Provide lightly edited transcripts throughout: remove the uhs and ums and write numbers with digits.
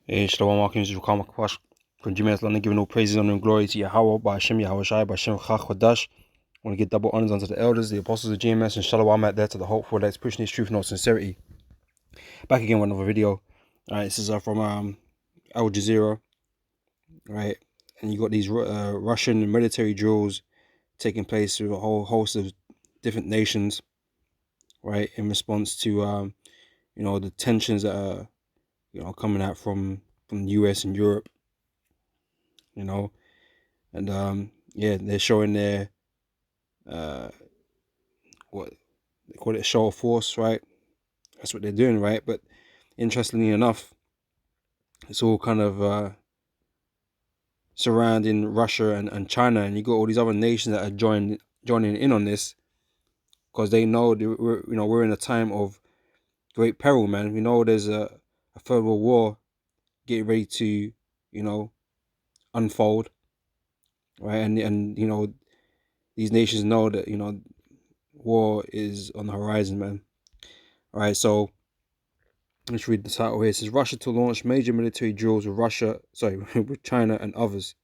Shalom, Malcolm, Rukama Kapash, Kunjimet Lana, giving all praises, honor, and glory to Yahweh, by Hashem, Yahweh Shai, by Hashem Chachwadash. I want to give double honors unto the elders, the apostles of GMS, and Shalom out there to the hopeful that's pushing his truth and all sincerity. Back again with another video. Alright, this is from Al Jazeera, right? And you got these Russian military drills taking place with a whole host of different nations, right? In response to the tensions that are coming out from the US and Europe, and yeah, they're showing their what they call it, a show of force, right? That's what they're doing, right? But interestingly enough, it's all kind of surrounding Russia and China, and you got all these other nations that are joining in on this because they know we're in a time of great peril, man. We know there's a third world war getting ready to unfold, right? And these nations know that war is on the horizon, man. All right, so let's read the title here. It says Russia to launch major military drills with with China and others.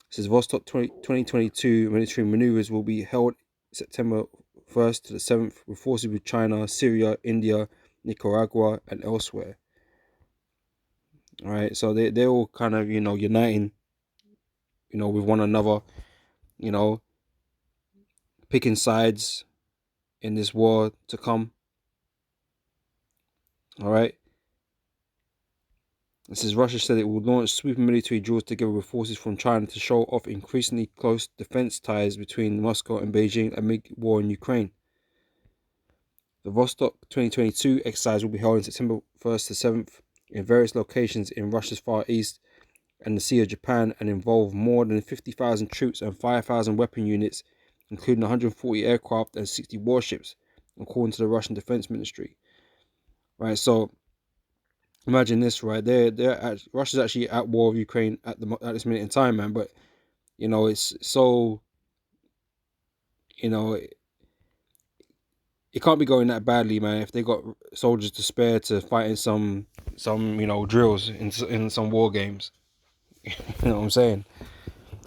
It says Vostok 2022 military maneuvers will be held September 1st to the 7th with forces with China, Syria, India, Nicaragua, and elsewhere. All right, so they're all kind of uniting, with one another, picking sides in this war to come. All right. It says Russia said it will launch sweeping military drills together with forces from China to show off increasingly close defense ties between Moscow and Beijing amid war in Ukraine. The Vostok 2022 exercise will be held on September 1st to 7th in various locations in Russia's Far East and the Sea of Japan and involve more than 50,000 troops and 5,000 weapon units, including 140 aircraft and 60 warships, according to the Russian Defense Ministry. Right, so imagine this, right? Russia's actually at war with Ukraine at this minute in time, man. But it's so it can't be going that badly, man. If they got soldiers to spare to fight in some drills in some war games, you know what I'm saying?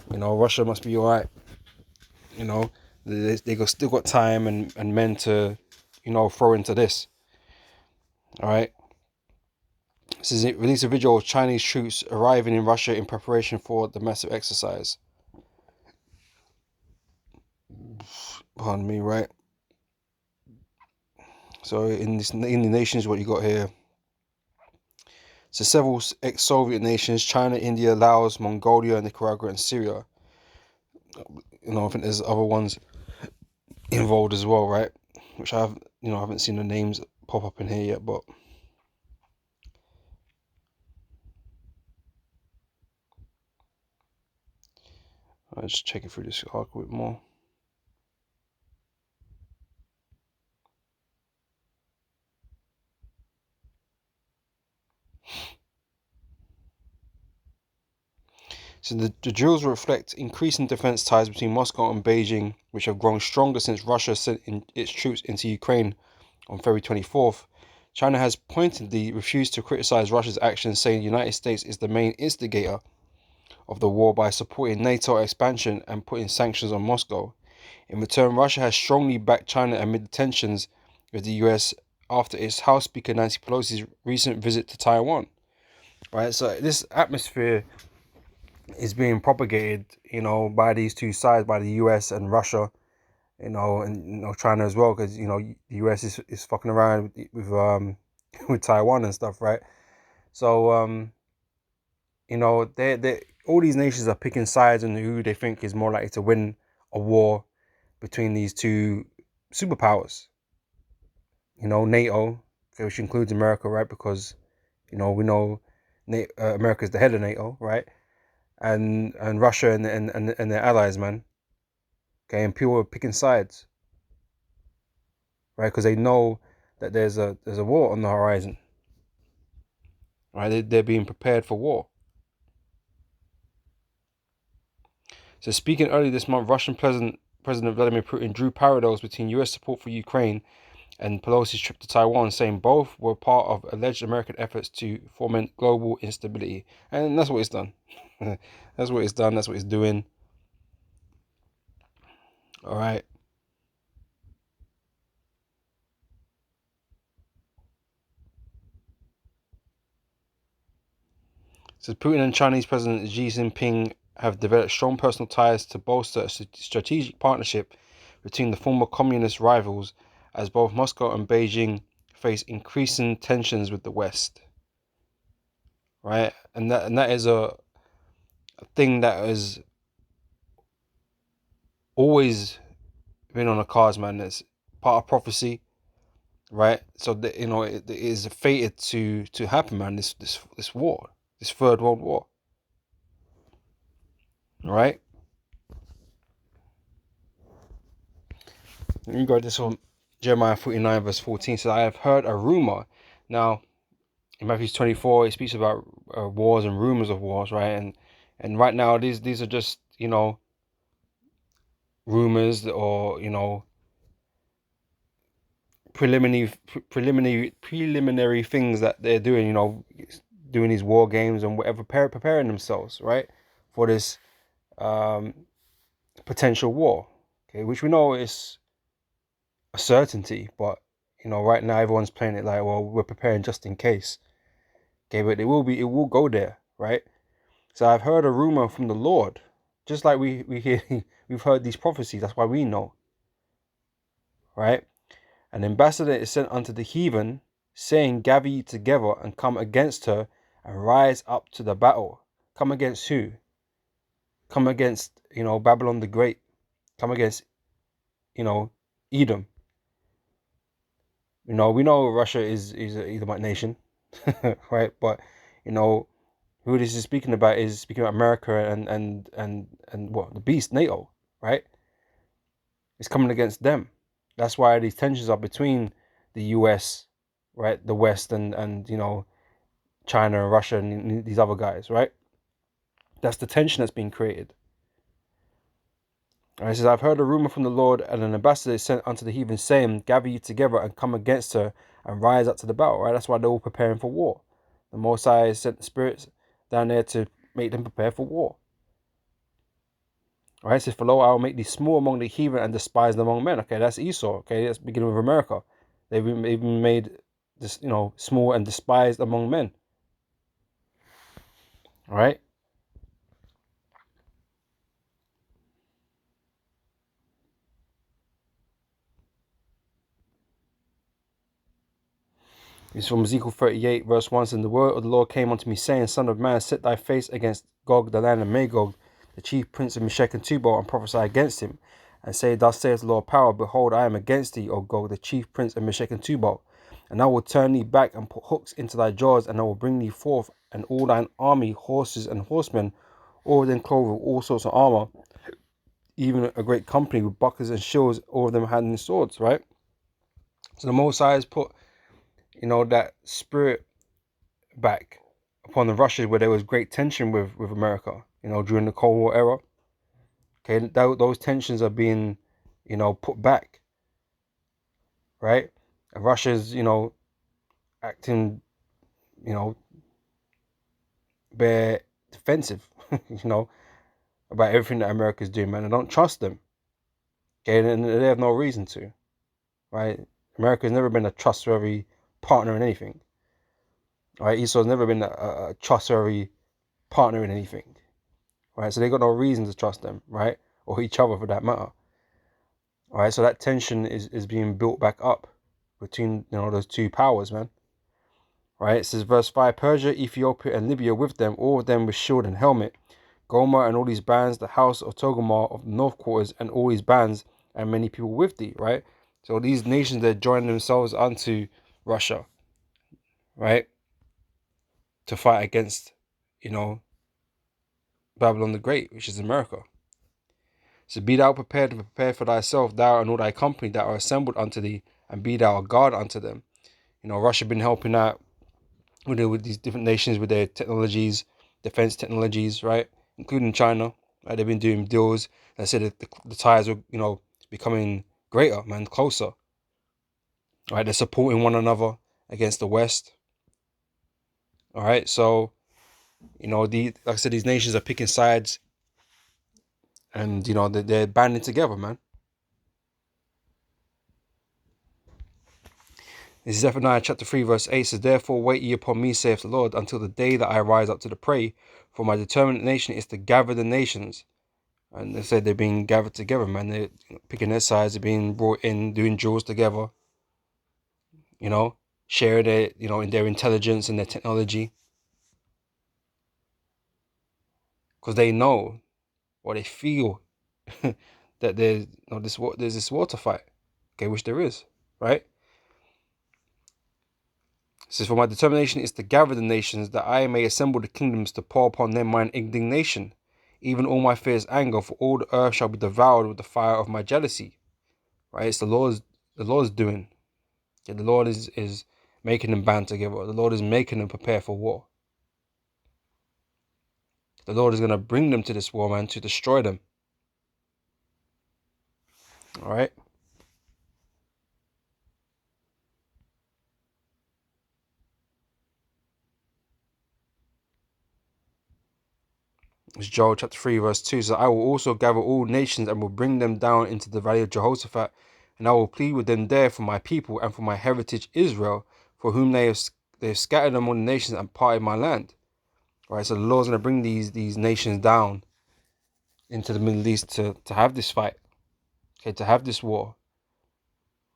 Russia must be all right. They still got time and men to throw into this. All right. This is it. Release a video of Chinese troops arriving in Russia in preparation for the massive exercise. Pardon me, right? So in the nations, what you got here. So several ex-Soviet nations: China, India, Laos, Mongolia, Nicaragua, and Syria. I think there's other ones involved as well, right? Which I haven't seen the names pop up in here yet, but I'll just check it through this article a bit more. So the drills reflect increasing defense ties between Moscow and Beijing, which have grown stronger since Russia sent its troops into Ukraine on February 24th. China has pointedly refused to criticize Russia's actions, saying the United States is the main instigator of the war by supporting NATO expansion and putting sanctions on Moscow. In return, Russia has strongly backed China amid tensions with the US after its House Speaker Nancy Pelosi's recent visit to Taiwan. Right, so this atmosphere is being propagated, by these two sides, by the US and Russia, and China as well, because the US is fucking around with with Taiwan and stuff, right? So they all these nations are picking sides on who they think is more likely to win a war between these two superpowers. NATO, which includes America, right? Because we know America is the head of NATO, right? And Russia and their allies, man. Okay, and people are picking sides, right? Because they know that there's a war on the horizon, right? They're being prepared for war. So speaking earlier this month, Russian President Vladimir Putin drew parallels between US support for Ukraine and Pelosi's trip to Taiwan, saying both were part of alleged American efforts to foment global instability. And that's what it's done. That's what it's done. That's what it's doing. All right. So Putin and Chinese President Xi Jinping have developed strong personal ties to bolster a strategic partnership between the former communist rivals, as both Moscow and Beijing face increasing tensions with the West. Right, and that is a thing that has always been on the cards, man. It's part of prophecy, right? So that, it is fated to happen, man. This war, this Third World War, right? You got this one, Jeremiah 49 verse 14 says, "I have heard a rumor." Now in Matthew 24, it speaks about wars and rumors of wars, right? And right now these are just rumors, or preliminary things that they're doing, doing these war games and whatever, preparing themselves, right, for this um, potential war, okay, which we know is a certainty, but right now everyone's playing it like, well, we're preparing just in case, okay, but it will go there, right? So I've heard a rumor from the Lord, just like we hear, we've heard these prophecies. That's why we know, right? An ambassador is sent unto the heathen, saying, gather ye together and come against her and rise up to the battle. Come against who? Come against, Babylon the Great. Come against, Edom. We know Russia is an Edomite nation, right? But, who this is speaking about is speaking about America and what? The beast, NATO, right? It's coming against them. That's why these tensions are between the US, right, the West, and China and Russia and these other guys, right? That's the tension that's being created. And it says, I've heard a rumor from the Lord, and an ambassador is sent unto the heathen, saying, gather you together and come against her and rise up to the battle, right? That's why they're all preparing for war. The Most High sent the spirits down there to make them prepare for war. All right, it says, for lo, I will make thee small among the heathen and despised among men. Okay, that's Esau. Okay, that's beginning with America. They've been made this, small and despised among men. All right. It's from Ezekiel 38, verse 1. And the word of the Lord came unto me, saying, Son of man, set thy face against Gog, the land of Magog, the chief prince of Meshech and Tubal, and prophesy against him, and say, Thus saith the Lord of power, behold, I am against thee, O Gog, the chief prince of Meshech and Tubal. And I will turn thee back and put hooks into thy jaws, and I will bring thee forth, and all thine army, horses and horsemen, all of them clothed with all sorts of armor, even a great company with bucklers and shields, all of them handling swords, right? So the Most High has put that spirit back upon the Russians, where there was great tension with America, during the Cold War era. Okay, those tensions are being, put back, right? And Russia's, acting, bare defensive, about everything that America's doing, man. I don't trust them. Okay, and they have no reason to, right? America's never been a trustworthy partner in anything. Right, Esau's never been a trustworthy partner in anything, right? So they got no reason to trust them, right, or each other for that matter. All right, so that tension is being built back up between those two powers, man. Right, it says verse 5: Persia, Ethiopia, and Libya with them, all of them with shield and helmet. Gomer and all these bands, the house of Togarmah of the north quarters, and all these bands, and many people with thee. Right, so these nations, they're joining themselves unto Russia, right, to fight against, Babylon the Great, which is America. So be thou prepared and prepare for thyself, thou and all thy company that are assembled unto thee, and be thou a guard unto them. Russia been helping out with these different nations with their technologies, defense technologies, right? Including China. Right? They've been doing deals. I said that the ties are, becoming greater, man, closer. Right, they're supporting one another against the West. All right, so like I said, these nations are picking sides, and they're banding together, man. This is Zephaniah chapter 3, verse 8 says, "Therefore wait ye upon me, saith the Lord, until the day that I rise up to the prey. For my determination is to gather the nations." And they said they're being gathered together, man. They're picking their sides, they're being brought in, doing drills together, sharing their, in their intelligence and their technology. Because they know, or they feel that there's this water fight, okay, which there is, right? It says, "For my determination is to gather the nations, that I may assemble the kingdoms to pour upon them mine indignation, even all my fierce anger, for all the earth shall be devoured with the fire of my jealousy." Right? It's the Lord's doing. Yeah, the Lord is making them band together. The Lord is making them prepare for war. The Lord is going to bring them to this war, man, to destroy them. All right? It's Joel chapter 3, verse 2. So I will also gather all nations and will bring them down into the valley of Jehoshaphat, and I will plead with them there for my people and for my heritage Israel, for whom they have scattered among the nations and parted my land. Right, so the Lord's going to bring these nations down into the Middle East to have this fight, okay, to have this war,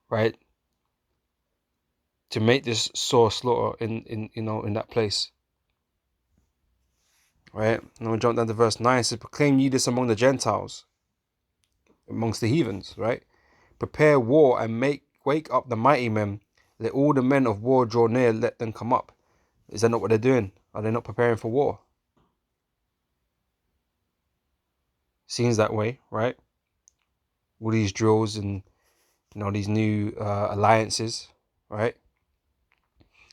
right, to make this sore slaughter in that place. Right, and we'll jump down to verse 9. It says, "Proclaim ye this among the Gentiles, amongst the heathens," right? "Prepare war and wake up the mighty men. Let all the men of war draw near, let them come up." Is that not what they're doing? Are they not preparing for war? Seems that way, right? All these drills and these new alliances, right?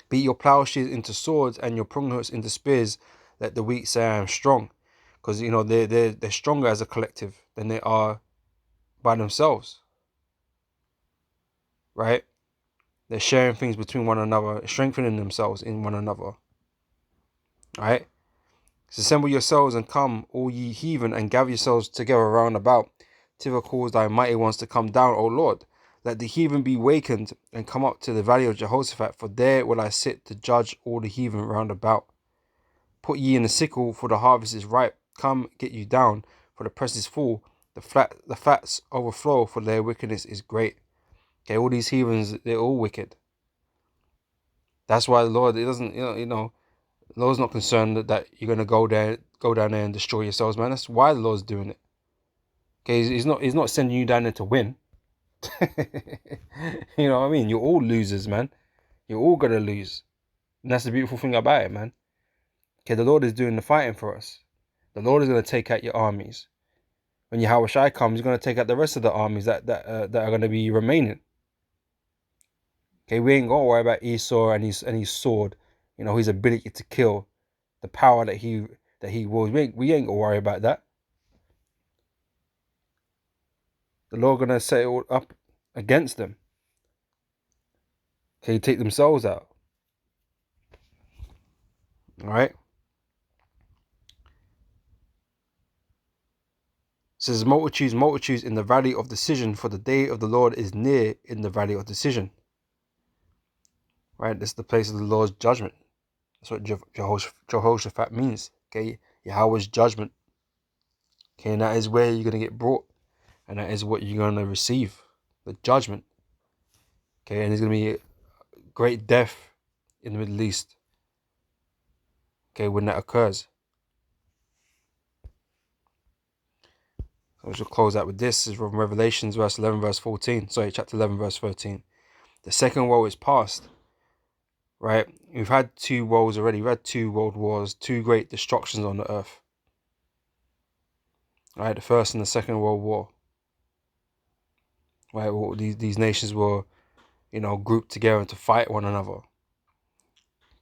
"Beat your plowshares into swords and your pronghooks into spears. Let the weak say I am strong," because they're stronger as a collective than they are by themselves, right? They're sharing things between one another, strengthening themselves in one another, right? So assemble yourselves and come, all ye heathen, and gather yourselves together round about. Thither cause thy mighty ones to come down, O Lord. Let the heathen be wakened and come up to the valley of Jehoshaphat, for there will I sit to judge all the heathen round about. Put ye in the sickle, for the harvest is ripe. Come, get you down, for the press is full. The fats overflow, for their wickedness is great. Okay, all these heathens, they're all wicked. That's why the Lord, it doesn't, the Lord's not concerned that you're gonna go down there and destroy yourselves, man. That's why the Lord's doing it. Okay, he's not sending you down there to win. You know what I mean? You're all losers, man. You're all gonna lose. And that's the beautiful thing about it, man. Okay, the Lord is doing the fighting for us. The Lord is gonna take out your armies. When Yahweh Shai comes, he's gonna take out the rest of the armies that are gonna be remaining. Okay, we ain't gonna worry about Esau and his sword, his ability to kill, the power that he was. We ain't gonna worry about that. The Lord gonna set it all up against them. Okay, take themselves out. All right. It says, multitudes in the valley of decision, for the day of the Lord is near in the valley of decision. Right, this is the place of the Lord's judgment. That's what Jehoshaphat means. Okay, Yahweh's judgment. Okay, and that is where you're gonna get brought, and that is what you're gonna receive, the judgment. Okay, and there's gonna be great death in the Middle East. Okay, when that occurs. So we shall close out with this. This is from Revelations verse 11, verse 14. Sorry, chapter 11, verse 13. The second woe is past. Right? We've had two woes already. We've had two world wars, two great destructions on the earth. Right? The first and the second world war. Right? Well, these nations were, grouped together to fight one another.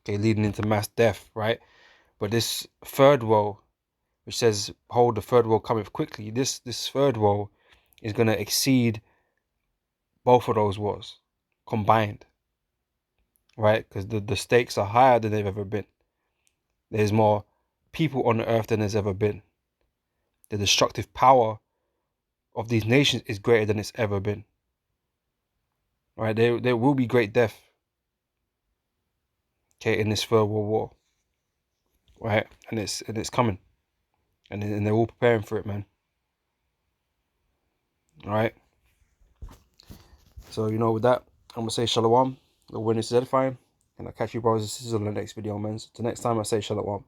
Okay, leading into mass death, right? But this third woe, which says, "Hold, the third woe cometh quickly." This third woe is going to exceed both of those wars. combined, right? Because the stakes are higher than they've ever been. There's more people on the earth than there's ever been. The destructive power of these nations is greater than it's ever been. Right? There will be great death, okay, in this third world war. Right? And it's coming. And they're all preparing for it, man. Alright? So, with that, I'm gonna say shalom. The witness is edifying. And I'll catch you brothers and sisters on the next video, man. So till next time, I say shalom.